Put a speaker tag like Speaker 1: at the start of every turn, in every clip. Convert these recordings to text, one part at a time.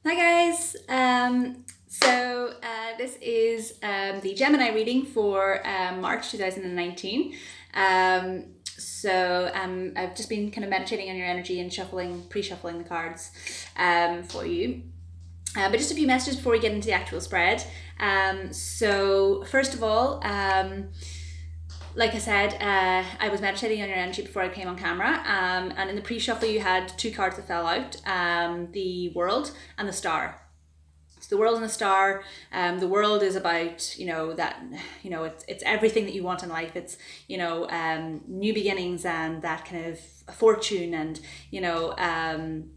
Speaker 1: Hi guys. This is the Gemini reading for March 2019. I've just been kind of meditating on your energy and pre-shuffling the cards for you. But just a few messages before we get into the actual spread. First of all, like I said, I was meditating on your energy before I came on camera, and in the pre-shuffle you had two cards that fell out, the World and the Star. So the World and the Star, the World is about, it's everything that you want in life. It's, new beginnings and that kind of fortune and,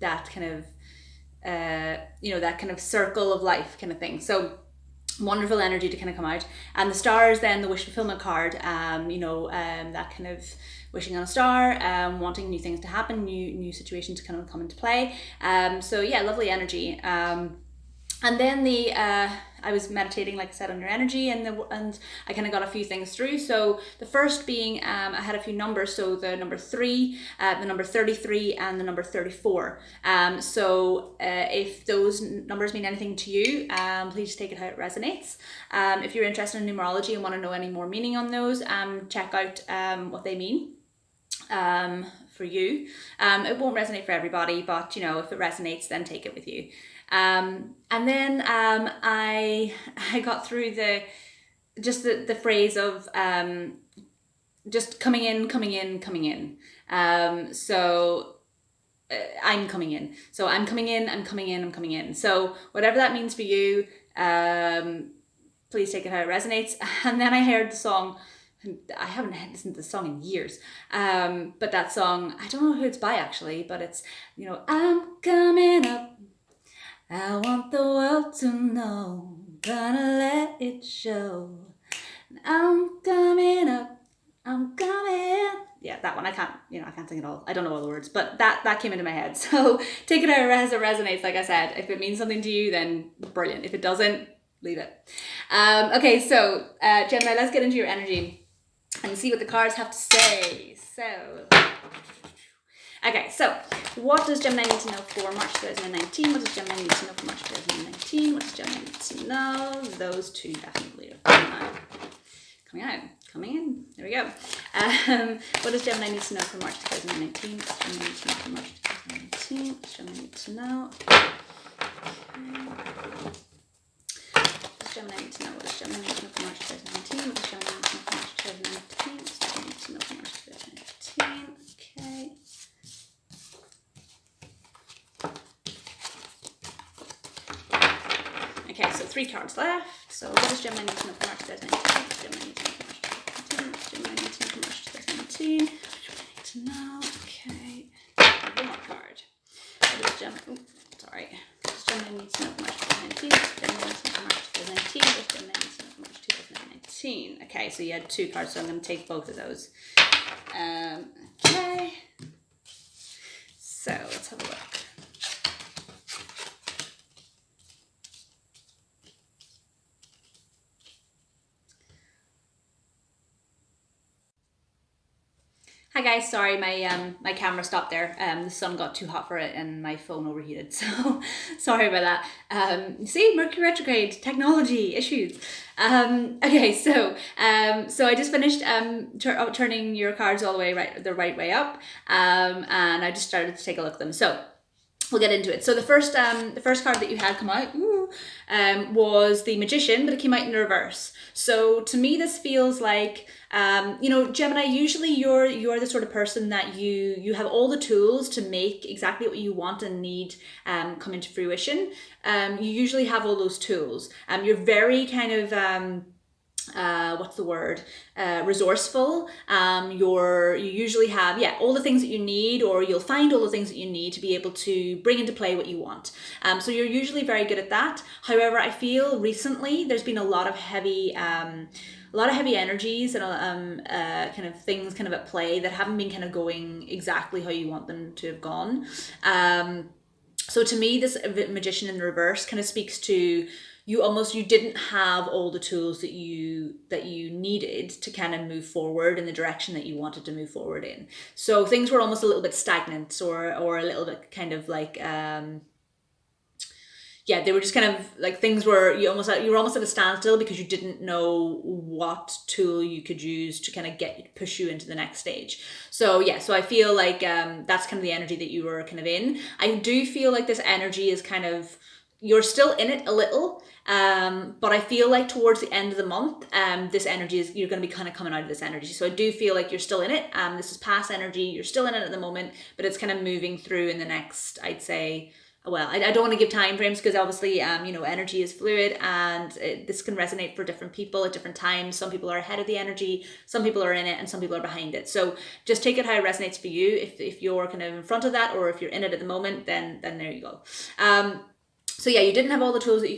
Speaker 1: that kind of circle of life kind of thing. So wonderful energy to kind of come out. And the Star is then the wish fulfillment card, that kind of wishing on a star, wanting new things to happen, new situations to kind of come into play. Lovely energy. And then I was meditating, like I said, on your energy, and I kind of got a few things through. So the first being, I had a few numbers. So the number 3, the number 33, and the number 34. If those numbers mean anything to you, please take it how it resonates. If you're interested in numerology and want to know any more meaning on those, check out what they mean. For you. It won't resonate for everybody, but if it resonates, then take it with you. And then I got through the phrase of just coming in. I'm coming in. So I'm coming in. So whatever that means for you, please take it how it resonates. And then I heard the song. I haven't listened to the song in years, but that song, I don't know who it's by actually, but it's, I'm coming up, I want the world to know, gonna let it show, I'm coming up, I'm coming. Yeah, that one, I can't sing it all. I don't know all the words, but that came into my head. So take it as it resonates, like I said. If it means something to you, then brilliant. If it doesn't, leave it. Gemini, let's get into your energy and see what the cards have to say. So what does Gemini need to know for March 2019? What does Gemini need to know for March 2019? What does Gemini need to know? Those two definitely are coming in. There we go. What does Gemini need to know for March 2019? What does Gemini need to know for March 2019? What does Gemini need to know? What does Gemini need to know? What does Gemini need to know for March 2019? What does Gemini need to know for March 2019? What does Gemini need to know for March 2019? Okay, so 3 cards left. So what does Gemini need to know for March 2019? What does Gemini need to know for March 2019? What does Gemini need to know for March 2019? What does Gemini need to know? Okay. One more card. What does Gemini... sorry. What does Gemini need to know for March 2019? What does Gemini need to know for March 2019? What does Gemini need to know for March 2019? Okay, so you had 2 cards, so I'm going to take both of those. Okay. So let's have a look. Hi guys, sorry, my camera stopped there. The sun got too hot for it and my phone overheated, so sorry about that. See, Mercury retrograde, technology issues. So I just finished turning your cards all the way the right way up, and I just started to take a look at them. So we'll get into it. So the first card that you had come out was the Magician, but it came out in reverse. So to me, this feels like, Gemini, usually you're the sort of person that you have all the tools to make exactly what you want and need come into fruition. You usually have all those tools. You're very kind of resourceful. You usually have all the things that you need, or you'll find all the things that you need to be able to bring into play what you want. So you're usually very good at that. However, I feel recently there's been a lot of heavy energies and kind of things kind of at play that haven't been kind of going exactly how you want them to have gone. So to me, this Magician in the reverse kind of speaks to you didn't have all the tools that you needed to kind of move forward in the direction that you wanted to move forward in. So things were almost a little bit stagnant, or a little bit kind of like yeah, they were just kind of like things were, you were almost at a standstill because you didn't know what tool you could use to kind of push you into the next stage. So yeah, so I feel like that's kind of the energy that you were kind of in. I do feel like this energy is kind of, you're still in it a little, but I feel like towards the end of the month, this energy is, you're going to be kind of coming out of this energy. So I do feel like you're still in it. This is past energy. You're still in it at the moment, but it's kind of moving through in the next, I'd say, well, I don't want to give time frames because obviously, energy is fluid, and this can resonate for different people at different times. Some people are ahead of the energy, some people are in it, and some people are behind it. So just take it how it resonates for you. If you're kind of in front of that, or if you're in it at the moment, then there you go. So yeah, you didn't have all the tools that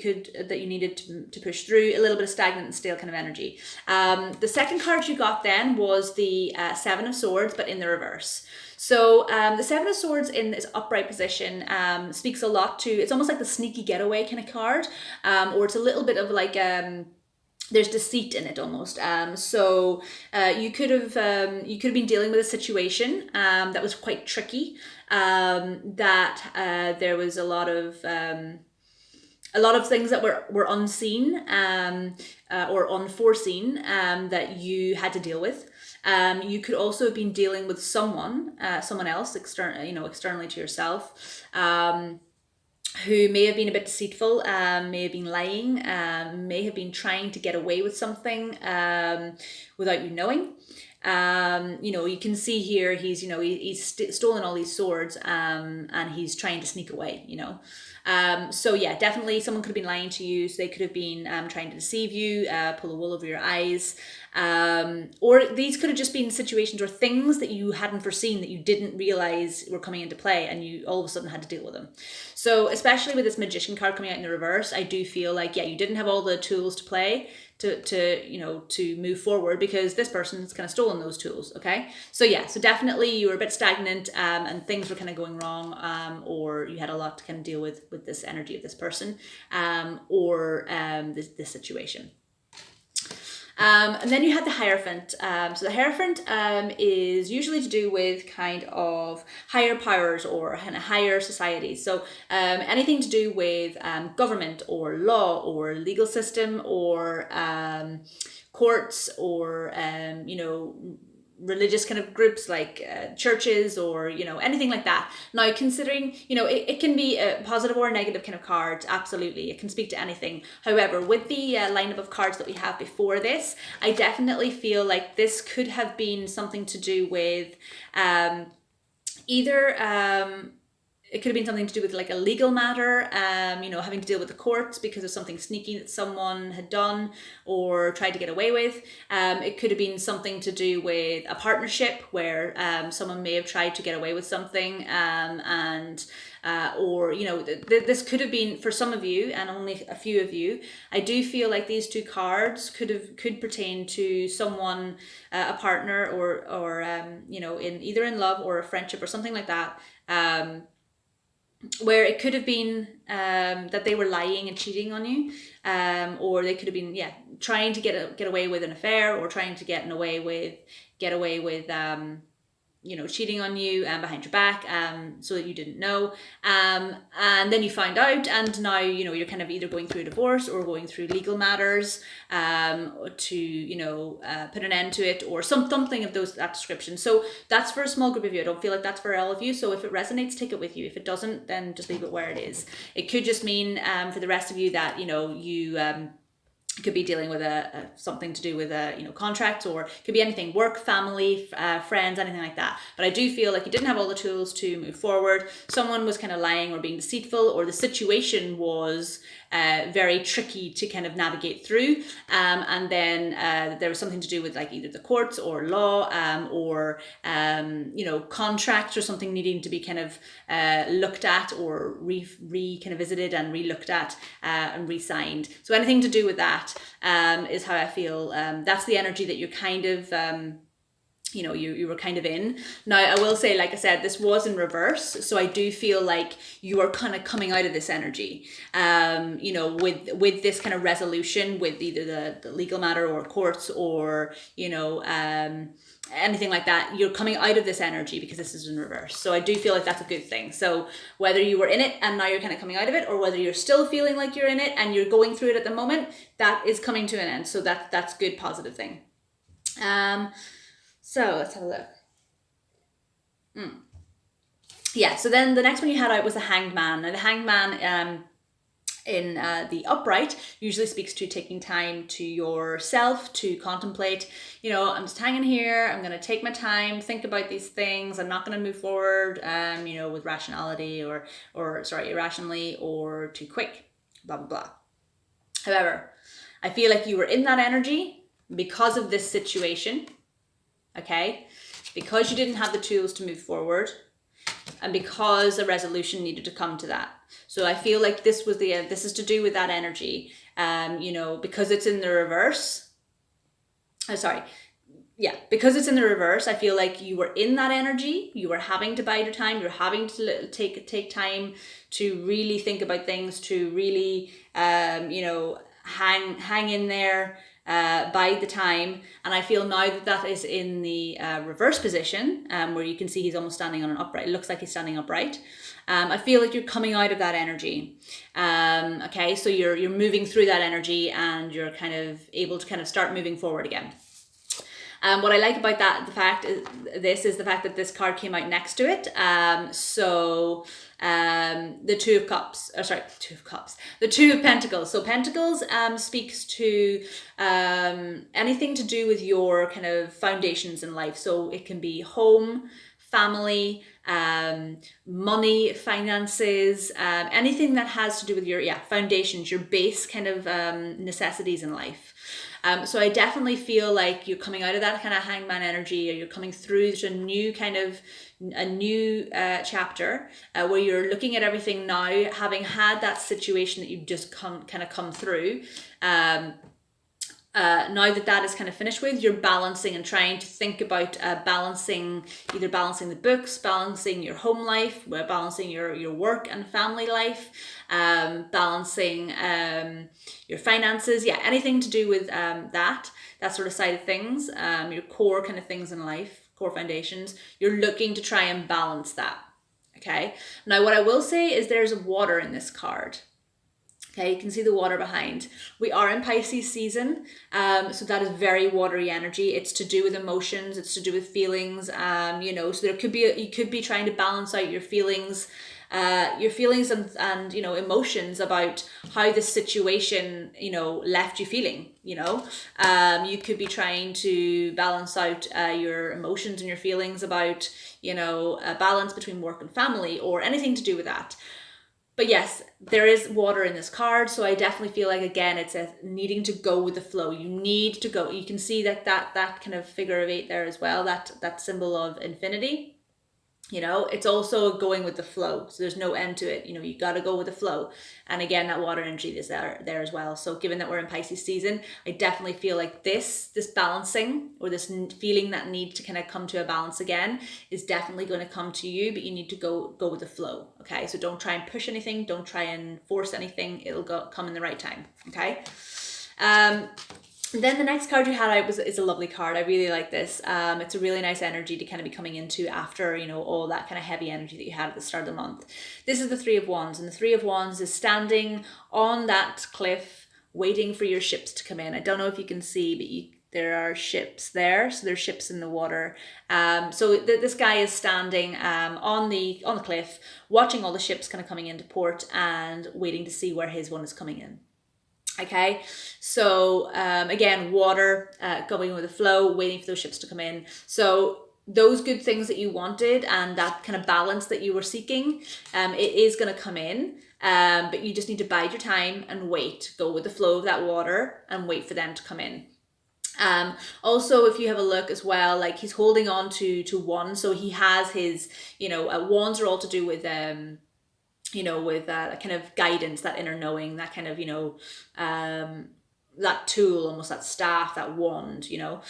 Speaker 1: you needed to push through. A little bit of stagnant and stale kind of energy. The second card you got then was the Seven of Swords, but in the reverse. So the Seven of Swords in this upright position speaks a lot to, it's almost like the sneaky getaway kind of card, or it's a little bit of like, there's deceit in it almost. So you could have been dealing with a situation that was quite tricky, that there was a lot of things that were unseen or unforeseen that you had to deal with. You could also have been dealing with someone else externally to yourself, who may have been a bit deceitful, may have been lying, may have been trying to get away with something without you knowing. You can see here he's stolen all these swords, and he's trying to sneak away. So yeah, definitely someone could have been lying to you. So they could have been trying to deceive you, pull the wool over your eyes, or these could have just been situations or things that you hadn't foreseen, that you didn't realize were coming into play, and you all of a sudden had to deal with them. So especially with this Magician card coming out in the reverse, I do feel like, yeah, you didn't have all the tools to play to move forward, because this person's kind of stolen those tools. Okay, so yeah, so definitely you were a bit stagnant, and things were kind of going wrong, or you had a lot to kind of deal with this energy of this person, or this situation. And then you had the Hierophant. So the Hierophant is usually to do with kind of higher powers or kind of higher societies. So anything to do with government or law or legal system or courts or religious kind of groups like churches or anything like that. Now, considering it can be a positive or a negative kind of card, absolutely, it can speak to anything. However, with the lineup of cards that we have before this, I definitely feel like this could have been something to do with either it could have been something to do with like a legal matter, having to deal with the courts because of something sneaky that someone had done or tried to get away with. It could have been something to do with a partnership where someone may have tried to get away with something, or this could have been, for some of you and only a few of you, I do feel like these two cards could pertain to someone, a partner, or in either in love or a friendship or something like that. Where it could have been that they were lying and cheating on you, or they could have been trying to get away with an affair, or trying to get away with cheating on you behind your back, so that you didn't know, and then you found out, and now you're kind of either going through a divorce or going through legal matters to put an end to it, or something of that description. So that's for a small group of you. I don't feel like that's for all of you. So if it resonates, take it with you. If it doesn't, then just leave it where it is. It could just mean for the rest of you that you could be dealing with something to do with contracts, or it could be anything, work, family, friends, anything like that. But I do feel like you didn't have all the tools to move forward. Someone was kind of lying or being deceitful, or the situation was very tricky to kind of navigate through, and then there was something to do with like either the courts or law, or contracts or something needing to be kind of looked at, or kind of visited and re-looked at and re-signed. So anything to do with that is how I feel. That's the energy that you're kind of you know, you were kind of in. Now, I will say, like I said, this was in reverse. So I do feel like you are kind of coming out of this energy, you know, with this kind of resolution with either the legal matter or courts or, you know, anything like that. You're coming out of this energy because this is in reverse. So I do feel like that's a good thing. So whether you were in it and now you're kind of coming out of it, or whether you're still feeling like you're in it and you're going through it at the moment, that is coming to an end. So that's a good, positive thing. So let's have a look. Yeah, so then the next one you had out was the Hanged Man. Now the Hanged Man in the upright usually speaks to taking time to yourself to contemplate, you know, I'm just hanging here, I'm going to take my time, think about these things, I'm not going to move forward, you know, with rationality or irrationally or too quick, blah, blah, blah. However, I feel like you were in that energy because of this situation, okay? Because you didn't have the tools to move forward, and because a resolution needed to come to that. So I feel like this is to do with that energy, you know, because it's in the reverse. Because it's in the reverse, I feel like you were in that energy, you were having to bide your time, you're having to take time to really think about things, to really, you know, hang in there, bide the time. And I feel now that is in the reverse position, where you can see he's almost standing on an upright. It looks like he's standing upright. I feel like you're coming out of that energy. Okay, so you're moving through that energy and you're kind of able to kind of start moving forward again. What I like about that, the fact that this card came out next to it. The Two of Pentacles. So Pentacles speaks to anything to do with your kind of foundations in life. So it can be home, family, money, finances, anything that has to do with your foundations, your base kind of necessities in life. So I definitely feel like you're coming out of that kind of hangman energy, or you're coming through to a new chapter where you're looking at everything now, having had that situation that you've just come through. Now that is kind of finished with, you're balancing and trying to think about balancing the books, balancing your home life, balancing your work and family life, balancing your finances, anything to do with that sort of side of things, your core kind of things in life, core foundations. You're looking to try and balance that. Okay. Now what I will say is there's water in this card. Okay, you can see the water behind. We are in Pisces season, so that is very watery energy. It's to do with emotions, it's to do with feelings, you know, so you could be trying to balance out your feelings and you know, emotions about how this situation, you know, left you feeling, you know. You could be trying to balance out your emotions and your feelings about, you know, a balance between work and family or anything to do with that. But yes, there is water in this card, so I definitely feel like, again, it's a needing to go with the flow. You need to go. You can see that kind of figure of 8 there as well, that symbol of infinity. You know, it's also going with the flow. So there's no end to it. You know, you got to go with the flow. And again, that water energy is there as well. So given that we're in Pisces season, I definitely feel like this balancing, or this feeling that need to kind of come to a balance again, is definitely going to come to you, but you need to go with the flow. Okay. So don't try and push anything. Don't try and force anything. It'll come in the right time. Okay. Then the next card you had out is a lovely card. I really like this. It's a really nice energy to kind of be coming into after, you know, all that kind of heavy energy that you had at the start of the month. This is the Three of Wands, and the Three of Wands is standing on that cliff waiting for your ships to come in. I don't know if you can see, but there are ships there. So there's ships in the water. This guy is standing on the cliff, watching all the ships kind of coming into port and waiting to see where his one is coming in. Okay, so again, water, going with the flow, waiting for those ships to come in. So those good things that you wanted and that kind of balance that you were seeking, it is going to come in, but you just need to bide your time and wait. Go with the flow of that water and wait for them to come in. Also, if you have a look as well, like he's holding on to one, so he has his, you know, wands are all to do with you know, with that kind of guidance, that inner knowing, that kind of, you know, that tool, almost that staff, that wand, you know.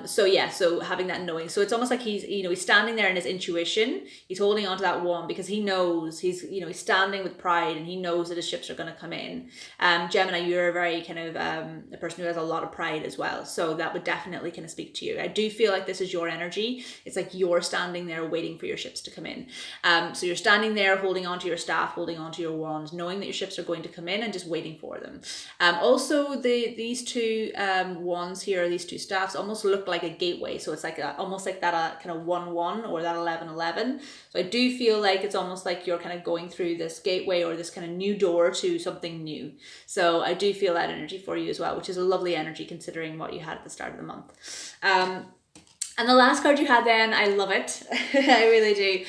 Speaker 1: So yeah, so having that knowing. So it's almost like he's, you know, he's standing there in his intuition. He's holding onto that wand because he knows he's, you know, he's standing with pride and he knows that his ships are going to come in. Gemini, you're a very kind of a person who has a lot of pride as well. So that would definitely kind of speak to you. I do feel like this is your energy. It's like you're standing there waiting for your ships to come in. So you're standing there holding onto your staff, holding onto your wand, knowing that your ships are going to come in and just waiting for them. Also, these two wands here, these two staffs, almost look like a gateway. So it's like almost like that kind of 1-1 or that 11-11. So I do feel like it's almost like you're kind of going through this gateway or this kind of new door to something new. So I do feel that energy for you as well, which is a lovely energy considering what you had at the start of the month. And the last card you had then, I love it, I really do,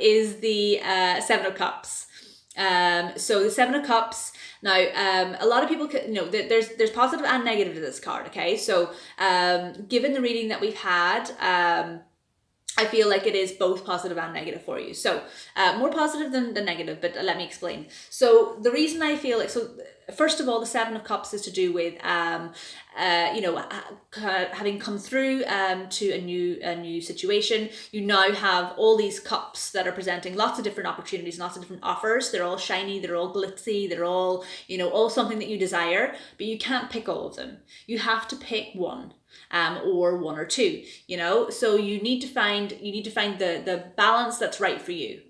Speaker 1: is the Seven of Cups. So the Seven of Cups, now a lot of people, there's positive and negative to this card, okay? So given the reading that we've had, I feel like it is both positive and negative for you. So more positive than negative, but let me explain. So the reason I feel like, so first of all, the Seven of Cups is to do with, having come through to a new situation. You now have all these cups that are presenting lots of different opportunities, lots of different offers. They're all shiny, they're all glitzy, they're all, all something that you desire, but you can't pick all of them. You have to pick one. Or one or two, so you need to find the balance that's right for you.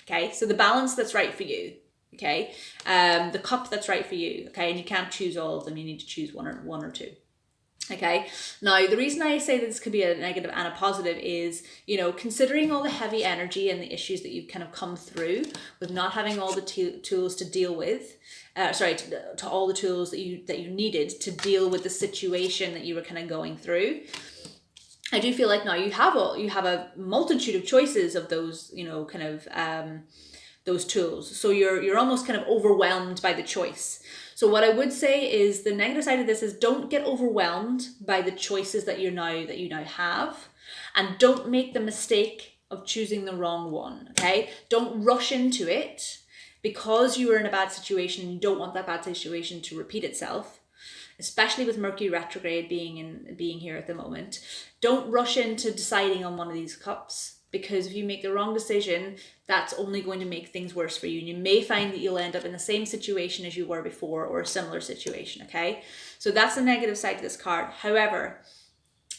Speaker 1: Okay, so the balance that's right for you. Okay, the cup that's right for you. Okay, and you can't choose all of them. You need to choose one or two. Okay, now the reason I say that this could be a negative and a positive is, considering all the heavy energy and the issues that you've kind of come through with not having all the tools to deal with, to all the tools that you needed to deal with the situation that you were kind of going through. I do feel like now you have a multitude of choices of those, those tools. So you're almost kind of overwhelmed by the choice. So what I would say is the negative side of this is don't get overwhelmed by the choices that you now have, and don't make the mistake of choosing the wrong one. Okay, don't rush into it because you were in a bad situation and you don't want that bad situation to repeat itself. Especially with Mercury retrograde being here at the moment, don't rush into deciding on one of these cups. Because if you make the wrong decision, that's only going to make things worse for you. And you may find that you'll end up in the same situation as you were before or a similar situation, okay? So that's the negative side to this card. However,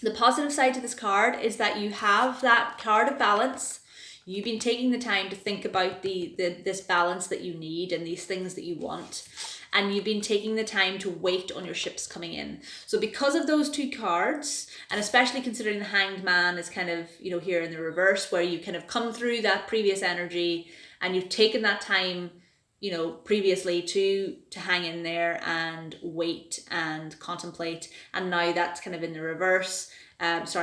Speaker 1: the positive side to this card is that you have that card of balance. You've been taking the time to think about this balance that you need and these things that you want. And you've been taking the time to wait on your ships coming in. So because of those two cards, and especially considering the Hanged Man is kind of, here in the reverse, where you kind of come through that previous energy and you've taken that time, previously to hang in there and wait and contemplate. And now that's kind of in the reverse, and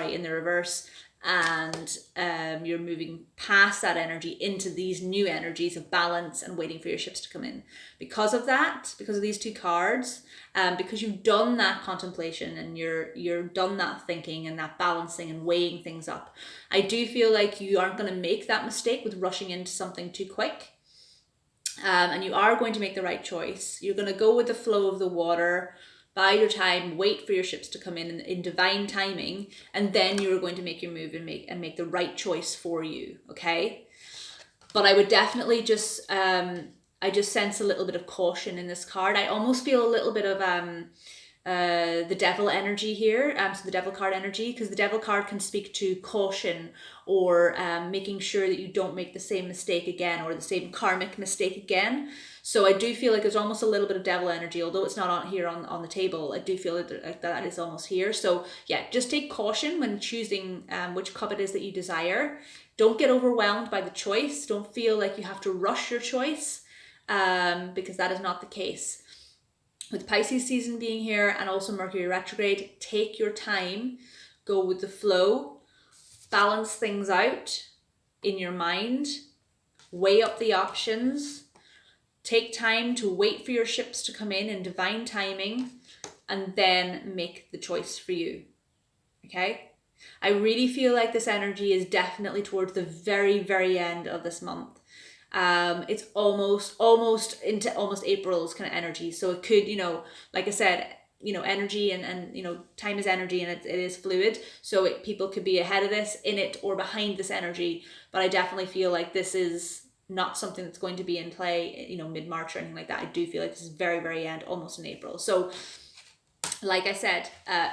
Speaker 1: you're moving past that energy into these new energies of balance and waiting for your ships to come in. Because of these two cards, because you've done that contemplation and you're done that thinking and that balancing and weighing things up, I do feel like you aren't going to make that mistake with rushing into something too quick. And you are going to make the right choice. You're going to go with the flow of the water, bide your time, wait for your ships to come in divine timing, and then you're going to make your move and make the right choice for you, okay? But I would definitely just, I just sense a little bit of caution in this card. I almost feel a little bit of the devil energy here, so the devil card energy, because the devil card can speak to caution or making sure that you don't make the same mistake again or the same karmic mistake again. So I do feel like there's almost a little bit of devil energy, although it's not on here on the table. I do feel like that is almost here. So yeah, just take caution when choosing which cup it is that you desire. Don't get overwhelmed by the choice. Don't feel like you have to rush your choice, because that is not the case. With Pisces season being here and also Mercury retrograde, take your time, go with the flow, balance things out in your mind, weigh up the options, take time to wait for your ships to come in divine timing, and then make the choice for you, okay? I really feel like this energy is definitely towards the very, very end of this month. It's almost into almost April's kind of energy. So it could, like I said, energy and time is energy, and it is fluid. So people could be ahead of this, in it, or behind this energy. But I definitely feel like this is not something that's going to be in play, mid-March or anything like that. I do feel like this is very, very end, almost in April. So like I said,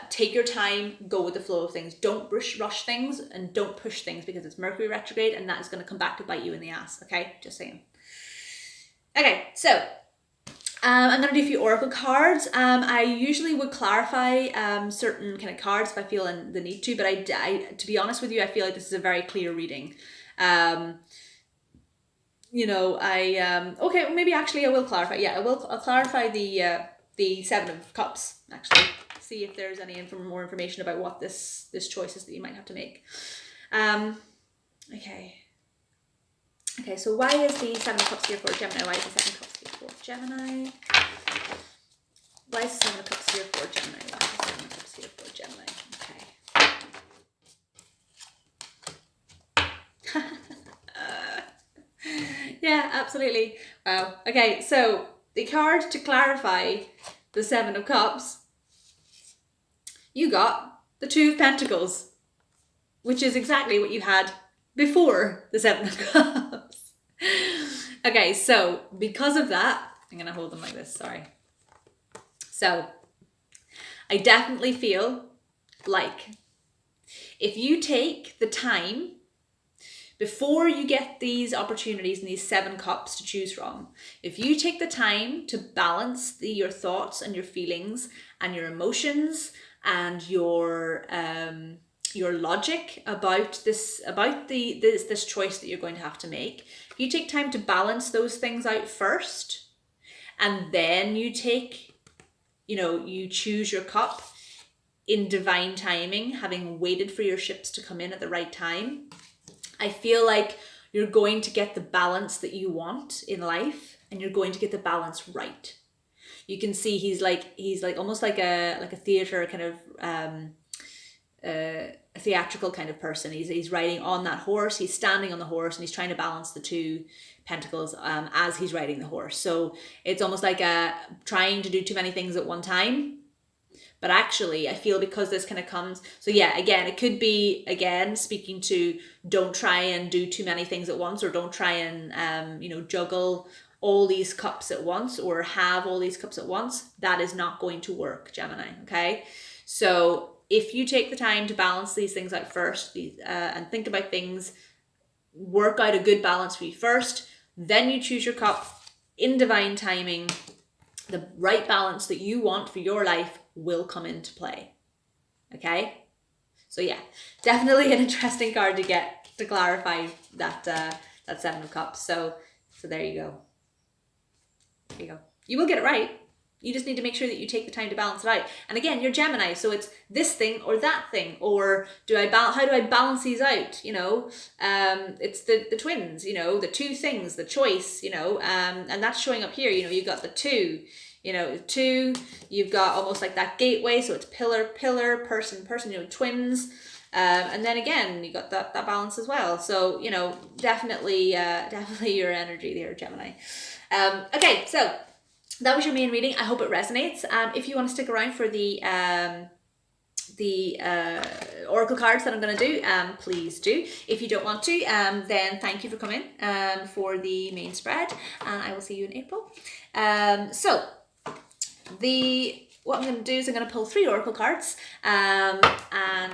Speaker 1: take your time, go with the flow of things. Don't rush things, and don't push things, because it's Mercury retrograde, and that is going to come back to bite you in the ass. Okay, just saying. Okay, so I'm going to do a few oracle cards. I usually would clarify certain kind of cards if I feel the need to, but I to be honest with you, I feel like this is a very clear reading. Okay, maybe actually I will clarify. Yeah, I'll clarify the Seven of Cups, actually. See if there's any more information about what this choice is that you might have to make. Okay, so why is the Seven of Cups here for Gemini? Why is the Seven of Cups here for Gemini? Why is the Seven of Cups here for Gemini? Why is the Seven of Cups here for Gemini? Okay. Yeah, absolutely. Wow. Okay, so the card to clarify the Seven of Cups, you got the Two of Pentacles, which is exactly what you had before the Seven of Cups. Okay, so because of that, I'm going to hold them like this, sorry. So I definitely feel like if you take the time before you get these opportunities and these 7 cups to choose from, if you take the time to balance your thoughts and your feelings and your emotions and your logic about this choice that you're going to have to make, if you take time to balance those things out first, and then you take, you choose your cup in divine timing, having waited for your ships to come in at the right time, I feel like you're going to get the balance that you want in life, and you're going to get the balance right. You can see he's like almost like a theater kind of a theatrical kind of person. He's riding on that horse. He's standing on the horse, and he's trying to balance the 2 pentacles as he's riding the horse. So it's almost like trying to do too many things at one time. But actually, I feel because this kind of comes, so yeah, again, it could be, again, speaking to don't try and do too many things at once, or don't try and, juggle all these cups at once, or have all these cups at once. That is not going to work, Gemini, okay? So if you take the time to balance these things out first, and think about things, work out a good balance for you first, then you choose your cup in divine timing, the right balance that you want for your life will come into play. Okay? So yeah, definitely an interesting card to get to clarify that Seven of Cups. So there you go. There you go. You will get it right. You just need to make sure that you take the time to balance it out. And again, you're Gemini, so it's this thing or that thing, or how do I balance these out? It's the twins, the 2 things, the choice, and that's showing up here. You've got the 2, 2, you've got almost like that gateway, so it's pillar, person, twins. And then again, you got that balance as well. So, definitely your energy there, Gemini. Okay, so that was your main reading. I hope it resonates. If you want to stick around for the oracle cards that I'm going to do, please do. If you don't want to, then thank you for coming for the main spread, and I will see you in April. What I'm going to do is I'm going to pull 3 oracle cards, and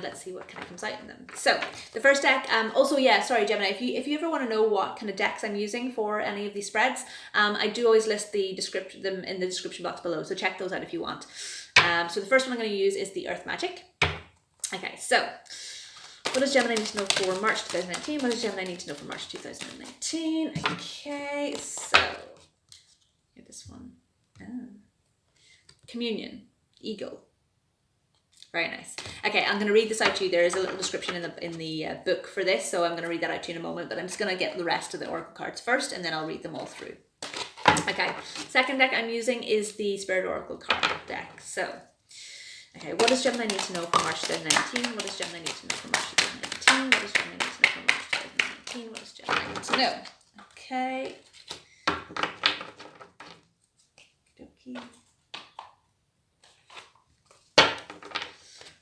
Speaker 1: let's see what kind of comes out in them. So the first deck, also, yeah, sorry, Gemini, if you ever want to know what kind of decks I'm using for any of these spreads, I do always list them in the description box below, so check those out if you want. So the first one I'm going to use is the Earth Magic. Okay, so what does Gemini need to know for March 2019? What does Gemini need to know for March 2019? Okay, so get this one. Oh. Communion, eagle. Very nice. Okay, I'm going to read this out to you. There is a little description in the book for this, so I'm going to read that out to you in a moment, but I'm just going to get the rest of the oracle cards first, and then I'll read them all through. Okay, second deck I'm using is the Spirit Oracle card deck. So, okay, what does Gemini need to know for March 2019? What does Gemini need to know for March 2019? What does Gemini need to know for March 2019? What does Gemini need to know? Okay.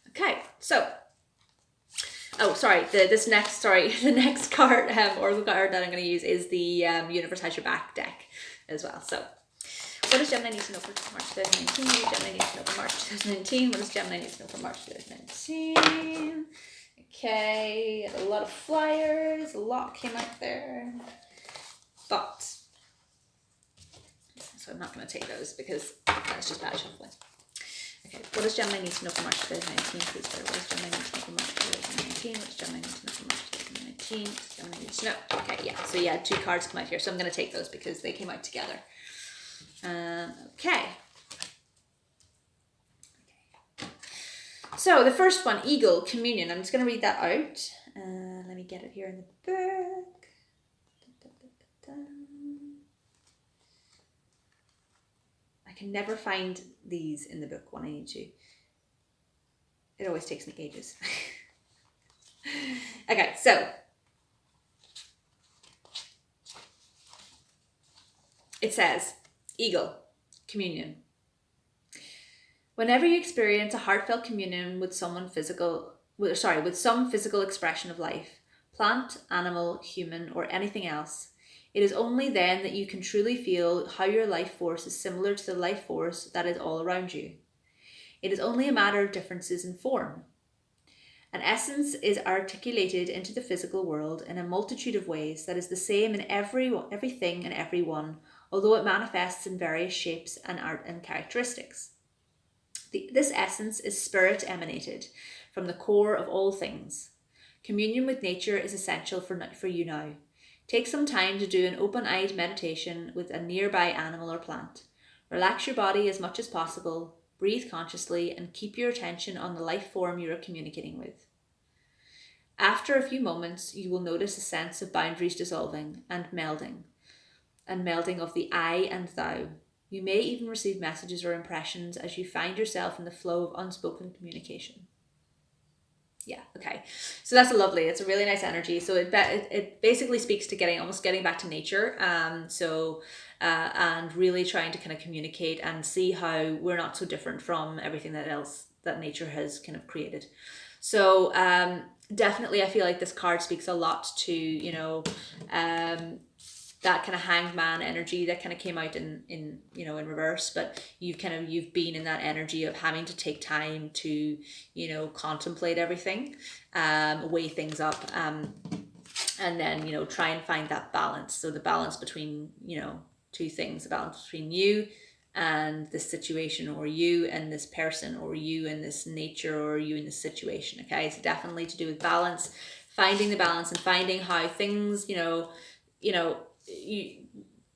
Speaker 1: Okay, so, oh, sorry, the next card, oracle card that I'm going to use is the Universe Has Your Back deck as well. So, what does Gemini need to know for March 2019? What does Gemini need to know for March 2019? What does Gemini need to know for March 2019? Okay, a lot of flyers, a lot came out there. But, so I'm not going to take those because that's just bad shuffling. Okay, what does Gemini need to know for March 2019? Please, what does Gemini need to know for March 2019? What does Gemini need to know for March 2019? What does Gemini need to know? Okay, yeah, so yeah, 2 cards come out here. So I'm going to take those because they came out together. Okay. So the first one, Eagle, Communion. I'm just going to read that out. Let me get it here in the book. I can never find these in the book when I need to. It always takes me ages. Okay, so it says, Eagle, Communion. Whenever you experience a heartfelt communion with some physical expression of life, plant, animal, human, or anything else, it is only then that you can truly feel how your life force is similar to the life force that is all around you. It is only a matter of differences in form. An essence is articulated into the physical world in a multitude of ways that is the same in everything and everyone, although it manifests in various shapes and art and characteristics. This essence is spirit emanated from the core of all things. Communion with nature is essential for you now. Take some time to do an open-eyed meditation with a nearby animal or plant. Relax your body as much as possible, breathe consciously, and keep your attention on the life form you are communicating with. After a few moments, you will notice a sense of boundaries dissolving and melding of the I and thou. You may even receive messages or impressions as you find yourself in the flow of unspoken communication. Yeah, okay. So that's lovely. It's a really nice energy. So it basically speaks to getting back to nature. And really trying to kind of communicate and see how we're not so different from everything else that nature has kind of created. So definitely I feel like this card speaks a lot to, that kind of hanged man energy that kind of came out in reverse, but you've been in that energy of having to take time to, contemplate everything, weigh things up, and then, try and find that balance. So the balance between, 2 things, the balance between you and this situation, or you and this person, or you and this nature, or you and this situation. Okay. It's definitely to do with balance, finding the balance and finding how things,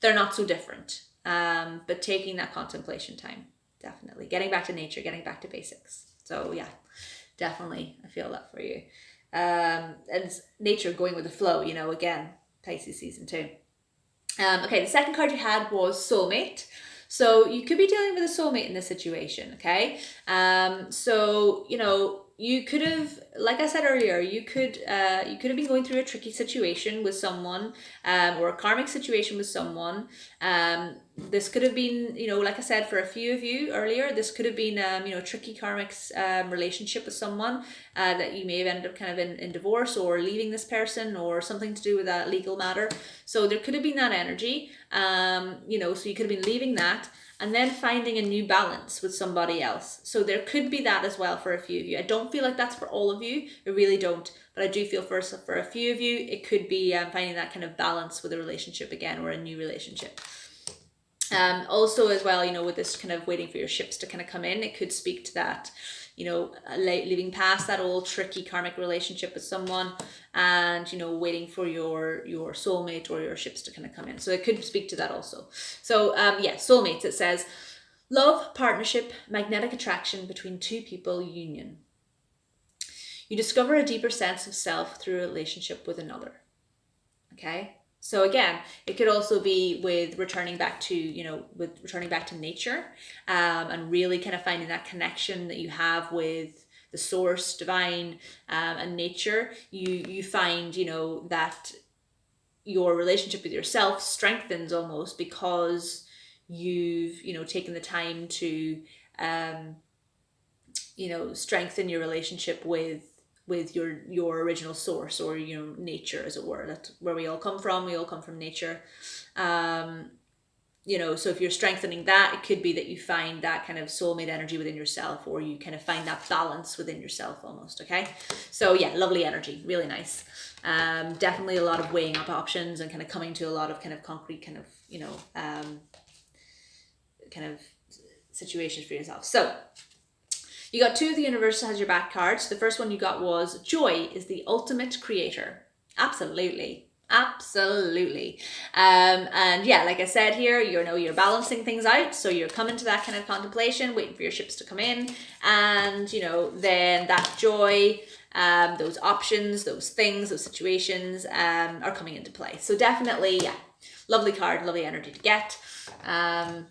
Speaker 1: they're not so different, but taking that contemplation time, definitely getting back to nature, getting back to basics. So yeah, definitely I feel that for you. And nature, going with the flow, again, Pisces season 2. Okay, the second card you had was Soulmate. So you could be dealing with a soulmate in this situation, okay? You could have, like I said earlier, you could have been going through a tricky situation with someone, or a karmic situation with someone. This could have been, like I said, for a few of you earlier, this could have been, a tricky karmic relationship with someone that you may have ended up kind of in divorce, or leaving this person, or something to do with a legal matter. So there could have been that energy, so you could have been leaving that and then finding a new balance with somebody else. So there could be that as well for a few of you. I don't feel like that's for all of you. I really don't. But I do feel for a few of you, it could be finding that kind of balance with a relationship again, or a new relationship. Also as well, with this kind of waiting for your ships to kind of come in, it could speak to that, leaving past that old tricky karmic relationship with someone, and waiting for your soulmate or your ships to kind of come in. So it could speak to that also. So soulmates, it says love, partnership, magnetic attraction between 2 people, union. You discover a deeper sense of self through a relationship with another. Okay. So again, it could also be with returning back to nature, and really kind of finding that connection that you have with the source, divine, and nature. You find, that your relationship with yourself strengthens almost because you've, you know, taken the time to, you know, strengthen your relationship with your original source, or, you know, nature, as it were. That's where we all come from. We all come from nature. You know, so if you're strengthening that, it could be that you find that kind of soulmate energy within yourself, or you kind of find that balance within yourself almost. Okay, so yeah, lovely energy, really nice. Definitely a lot of weighing up options and kind of coming to a lot of kind of concrete kind of, you know, kind of situations for yourself. So you got 2 of the universe as your back cards. The first one you got was joy is the ultimate creator. Absolutely. Absolutely. And yeah, like I said here, you know, you're balancing things out. So you're coming to that kind of contemplation, waiting for your ships to come in. And, you know, then that joy, those options, those things, those situations are coming into play. So definitely, yeah, lovely card, lovely energy to get. And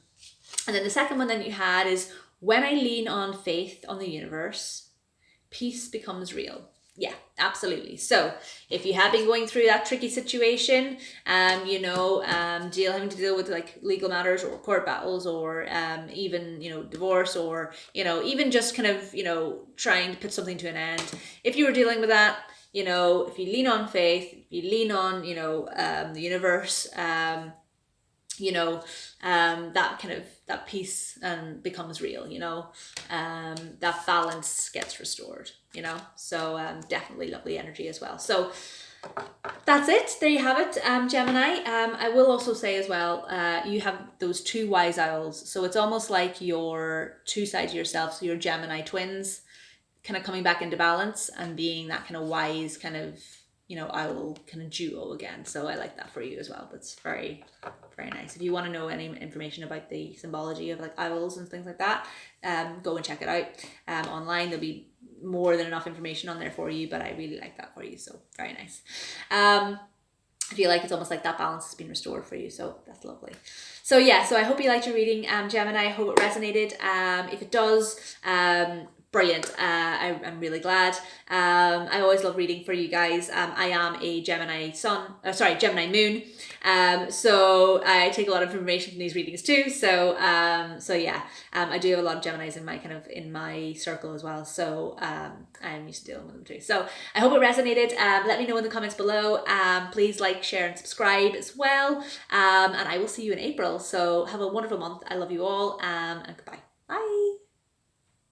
Speaker 1: then the second one that you had is, when I lean on faith on the universe, peace becomes real. Yeah, absolutely. So if you have been going through that tricky situation, you know, having to deal with like legal matters or court battles, or even, you know, divorce, or, you know, even just kind of, you know, trying to put something to an end. If you were dealing with that, you know, if you lean on faith, if you lean on, you know, the universe, you know, that kind of, that peace becomes real, you know, that balance gets restored, you know, so definitely lovely energy as well. So that's it. There you have it, Gemini. I will also say as well, you have those 2 wise owls. So it's almost like your 2 sides of yourself. So your Gemini twins kind of coming back into balance and being that kind of wise kind of, you know, owl kind of duo again. So I like that for you as well. That's very, very nice. If you want to know any information about the symbology of like owls and things like that, go and check it out online. There'll be more than enough information on there for you, but I really like that for you. So very nice. I feel like it's almost like that balance has been restored for you. So that's lovely. So yeah, so I hope you liked your reading, Gemini. I hope it resonated. If it does, brilliant. I'm really glad. I always love reading for you guys. I am a Gemini Gemini moon. So I take a lot of information from these readings too. So yeah, I do have a lot of Geminis in my circle as well. So I'm used to dealing with them too. So I hope it resonated. Let me know in the comments below. Please like, share, and subscribe as well. And I will see you in April. So have a wonderful month. I love you all. And goodbye. Bye.